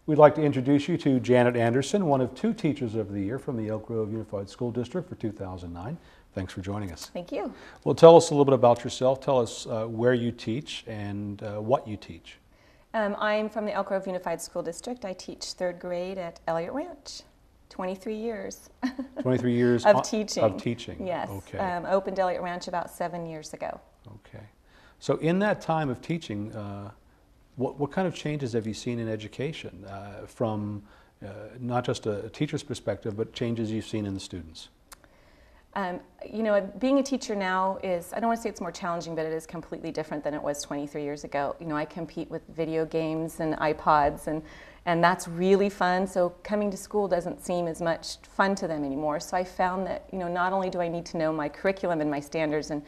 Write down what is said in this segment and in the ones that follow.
We'd like to introduce you to Janet Anderson, one of 2 Teachers of the Year from the Elk Grove Unified School District for 2009. Thanks for joining us. Thank you. Well, tell us a little bit about yourself. Tell us where you teach and what you teach. I'm from the Elk Grove Unified School District. I teach 3rd grade at Elliott Ranch. 23 years. 23 years of teaching. Of teaching. Yes. Okay. Opened Elliott Ranch about 7 years ago. Okay. So in that time of teaching, what kind of changes have you seen in education from not just a teacher's perspective, but changes you've seen in the students? You know, being a teacher now is, I don't want to say it's more challenging, but it is completely different than it was 23 years ago. You know, I compete with video games and iPods, and that's really fun. So coming to school doesn't seem as much fun to them anymore. So I found that, you know, not only do I need to know my curriculum and my standards and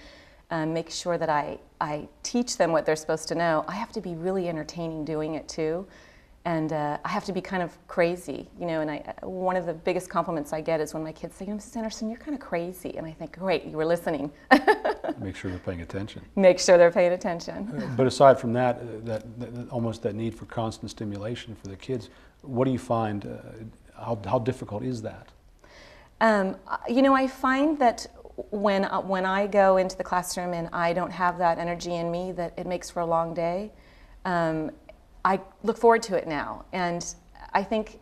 make sure that I teach them what they're supposed to know, I have to be really entertaining doing it too. And I have to be kind of crazy, you know, and one of the biggest compliments I get is when my kids say, you know, Mrs. Anderson, you're kind of crazy. And I think, great, you were listening. Make sure they're paying attention. Make sure they're paying attention. But aside from that, almost that need for constant stimulation for the kids, what do you find, how difficult is that? You know, I find that when I go into the classroom and I don't have that energy in me, that it makes for a long day. I look forward to it now, and I think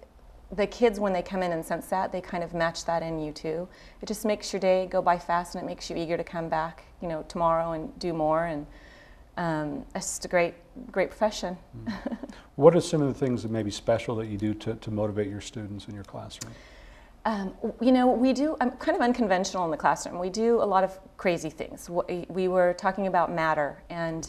the kids, when they come in and sense that, they kind of match that in you too. It just makes your day go by fast, and it makes you eager to come back, you know, tomorrow and do more, and it's just a great profession. What are some of the things that may be special that you do to motivate your students in your classroom? You know, we do, I'm kind of unconventional in the classroom. We do a lot of crazy things. We were talking about matter, and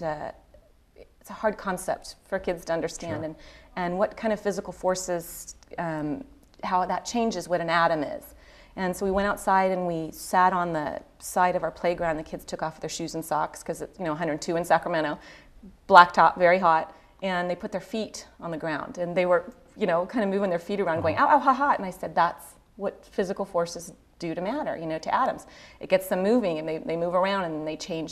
it's a hard concept for kids to understand, sure. and what kind of physical forces, how that changes what an atom is. And so we went outside and we sat on the side of our playground. The kids took off their shoes and socks because it's, you know, 102 in Sacramento, blacktop, very hot, and they put their feet on the ground, and they were, you know, kind of moving their feet around, going, ow, ow, ha, ha, and I said, that's what physical forces do to matter, you know, to atoms. It gets them moving, and they move around, and they change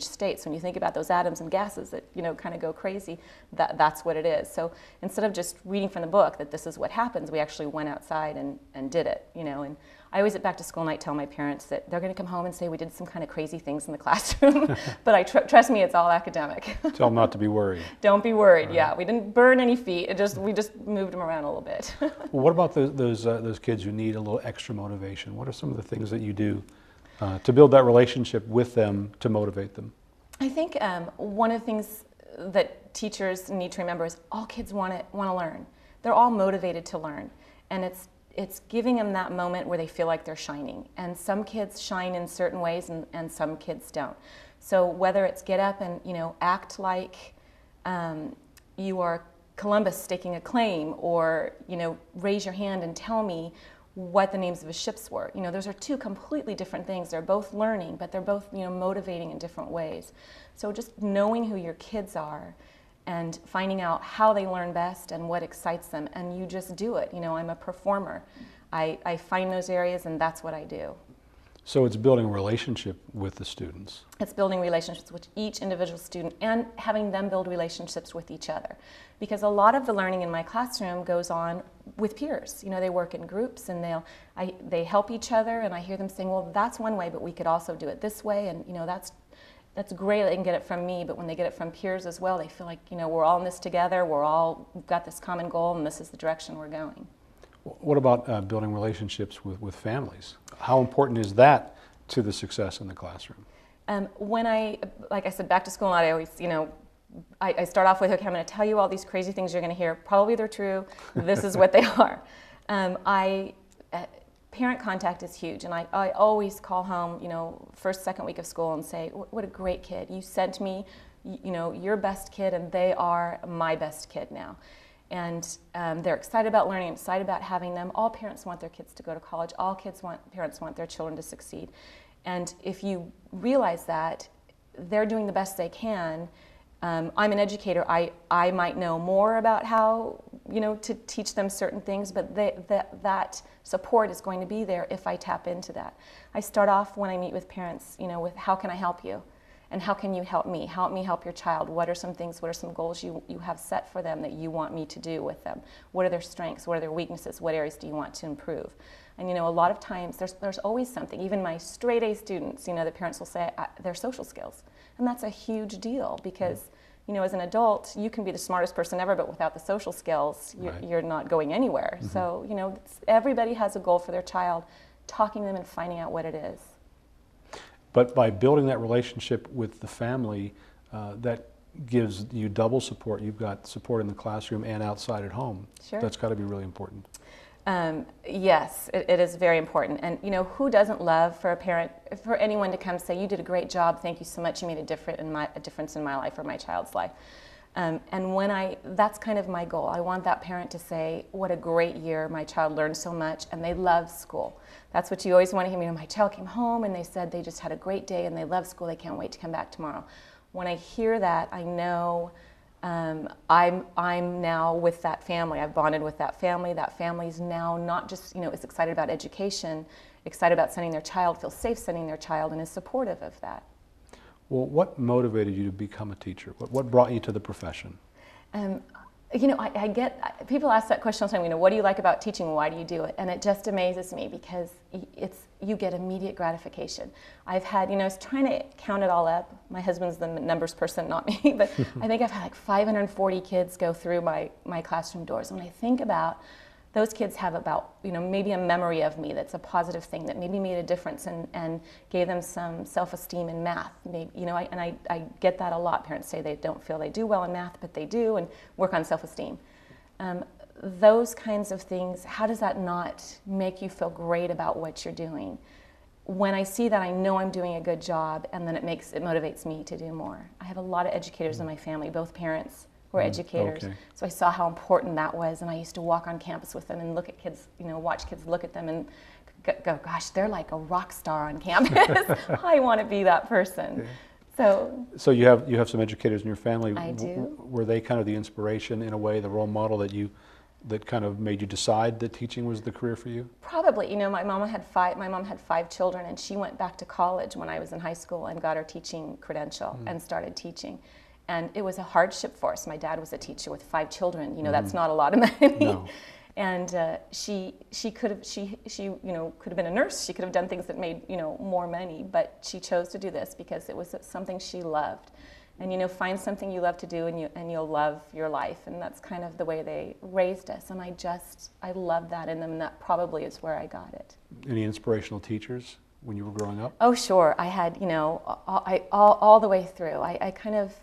states. When you think about those atoms and gases that, you know, kind of go crazy, that's what it is. So instead of just reading from the book that this is what happens, we actually went outside and did it, you know. And I always at back to school night tell my parents that they're going to come home and say we did some kind of crazy things in the classroom, but trust me, it's all academic. Tell them not to be worried. Don't be worried. Right. Yeah, we didn't burn any feet. We just moved them around a little bit. Well, what about those kids who need a little extra motivation? What are some of the things that you do to build that relationship with them to motivate them? I think one of the things that teachers need to remember is all kids want to learn. They're all motivated to learn, and it's giving them that moment where they feel like they're shining. And some kids shine in certain ways, and some kids don't. So whether it's get up and, you know, act like you are Columbus staking a claim, or, you know, raise your hand and tell me what the names of his ships were. You know, those are 2 completely different things. They're both learning, but they're both, you know, motivating in different ways. So just knowing who your kids are and finding out how they learn best and what excites them, and you just do it. You know, I'm a performer. I find those areas, and that's what I do. So it's building a relationship with the students. It's building relationships with each individual student and having them build relationships with each other. Because a lot of the learning in my classroom goes on with peers. You know, they work in groups, and they help each other, and I hear them saying, well, that's one way, but we could also do it this way, and, you know, that's great. They can get it from me, but when they get it from peers as well, they feel like, you know, we're all in this together, we've got this common goal, and this is the direction we're going. What about building relationships with families? How important is that to the success in the classroom? When like I said, back to school night, I always, you know, I start off with, okay, I'm going to tell you all these crazy things you're going to hear. Probably they're true. This is what they are. Parent contact is huge, and I always call home, you know, first, second week of school and say, what a great kid. You sent me, you know, your best kid, and they are my best kid now. And they're excited about learning, excited about having them. All parents want their kids to go to college. All parents want their children to succeed. And if you realize that they're doing the best they can, I'm an educator. I might know more about how, you know, to teach them certain things, but that support is going to be there if I tap into that. I start off when I meet with parents, you know, with how can I help you? And how can you help me? Help me help your child. What are some things, what are some goals you have set for them that you want me to do with them? What are their strengths? What are their weaknesses? What areas do you want to improve? And a lot of times there's always something. Even my straight A students, the parents will say their social skills. And that's a huge deal because as an adult, you can be the smartest person ever, but without the social skills, you're not going anywhere. Mm-hmm. So, everybody has a goal for their child, talking to them and finding out what it is. But by building that relationship with the family, that gives you double support. You've got support in the classroom and outside at home. Sure. That's got to be really important. Yes, it is very important. And who doesn't love for a parent, for anyone to come say, you did a great job, thank you so much, you made a difference in my life or my child's life. And that's kind of my goal. I want that parent to say, what a great year, my child learned so much and they love school. That's what you always want to hear. My child came home and they said they just had a great day and they love school, they can't wait to come back tomorrow. When I hear that, I know I'm now with that family. I've bonded with that family. That family's now not just, is excited about education, excited about sending their child, feels safe sending their child, and is supportive of that. Well, what motivated you to become a teacher? What brought you to the profession? I get, people ask that question all the time, what do you like about teaching? Why do you do it? And it just amazes me because you get immediate gratification. I've had, I was trying to count it all up. My husband's the numbers person, not me, but I think I've had like 540 kids go through my classroom doors. When I think about those kids have about, maybe a memory of me that's a positive thing that maybe made a difference and gave them some self-esteem in math. Maybe, I get that a lot. Parents say they don't feel they do well in math, but they do, and work on self-esteem. Those kinds of things, how does that not make you feel great about what you're doing? When I see that, I know I'm doing a good job, and then it motivates me to do more. I have a lot of educators in my family, both parents were educators. Okay. So I saw how important that was, and I used to walk on campus with them and look at kids, watch kids look at them and go, gosh, they're like a rock star on campus. I want to be that person. Yeah. So you have some educators in your family. I do. Were they kind of the inspiration in a way, the role model that kind of made you decide that teaching was the career for you? Probably. My mom had 5 children, and she went back to college when I was in high school and got her teaching credential and started teaching. And it was a hardship for us. My dad was a teacher with 5 children. That's not a lot of money. No. And she could have been a nurse. She could have done things that made more money. But she chose to do this because it was something she loved. And find something you love to do, and you'll love your life. And that's kind of the way they raised us. And I love that in them. And that probably is where I got it. Any inspirational teachers when you were growing up? Oh, sure. I had all the way through. I kind of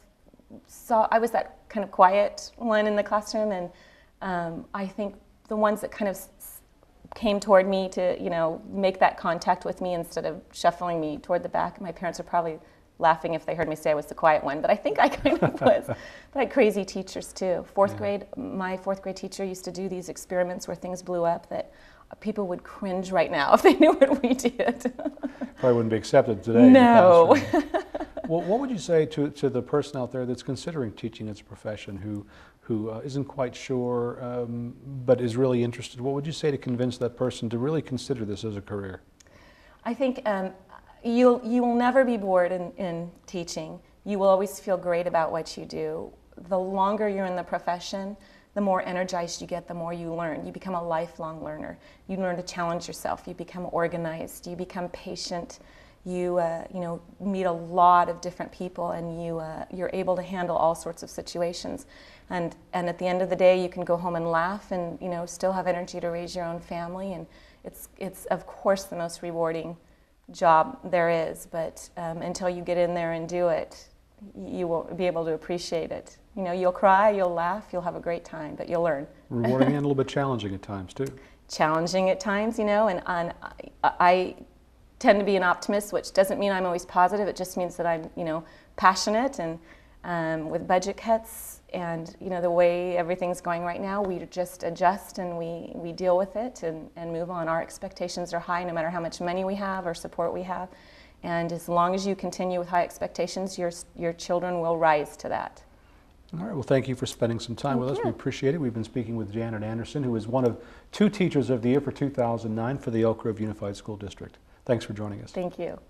I was that kind of quiet one in the classroom, and I think the ones that kind of came toward me to, make that contact with me instead of shuffling me toward the back. My parents are probably laughing if they heard me say I was the quiet one, but I think I kind of was. But I had crazy teachers too. My fourth grade teacher used to do these experiments where things blew up that people would cringe right now if they knew what we did. Probably wouldn't be accepted today. No. Well, what would you say to the person out there that's considering teaching as a profession who isn't quite sure but is really interested? What would you say to convince that person to really consider this as a career? I think you will never be bored in teaching. You will always feel great about what you do. The longer you're in the profession, the more energized you get, the more you learn. You become a lifelong learner. You learn to challenge yourself. You become organized. You become patient. You meet a lot of different people, and you're able to handle all sorts of situations. And at the end of the day, you can go home and laugh, and still have energy to raise your own family. And it's of course the most rewarding job there is. But until you get in there and do it, you won't be able to appreciate it. You'll cry, you'll laugh, you'll have a great time, but you'll learn. Rewarding and a little bit challenging at times too. Challenging at times, and I tend to be an optimist, which doesn't mean I'm always positive. It just means that I'm, passionate, and with budget cuts and, the way everything's going right now, we just adjust and we deal with it and move on. Our expectations are high no matter how much money we have or support we have. And as long as you continue with high expectations, your children will rise to that. All right, well, thank you for spending some time with us. We appreciate it. We've been speaking with Janet Anderson, who is one of 2 Teachers of the Year for 2009 for the Elk Grove Unified School District. Thanks for joining us. Thank you.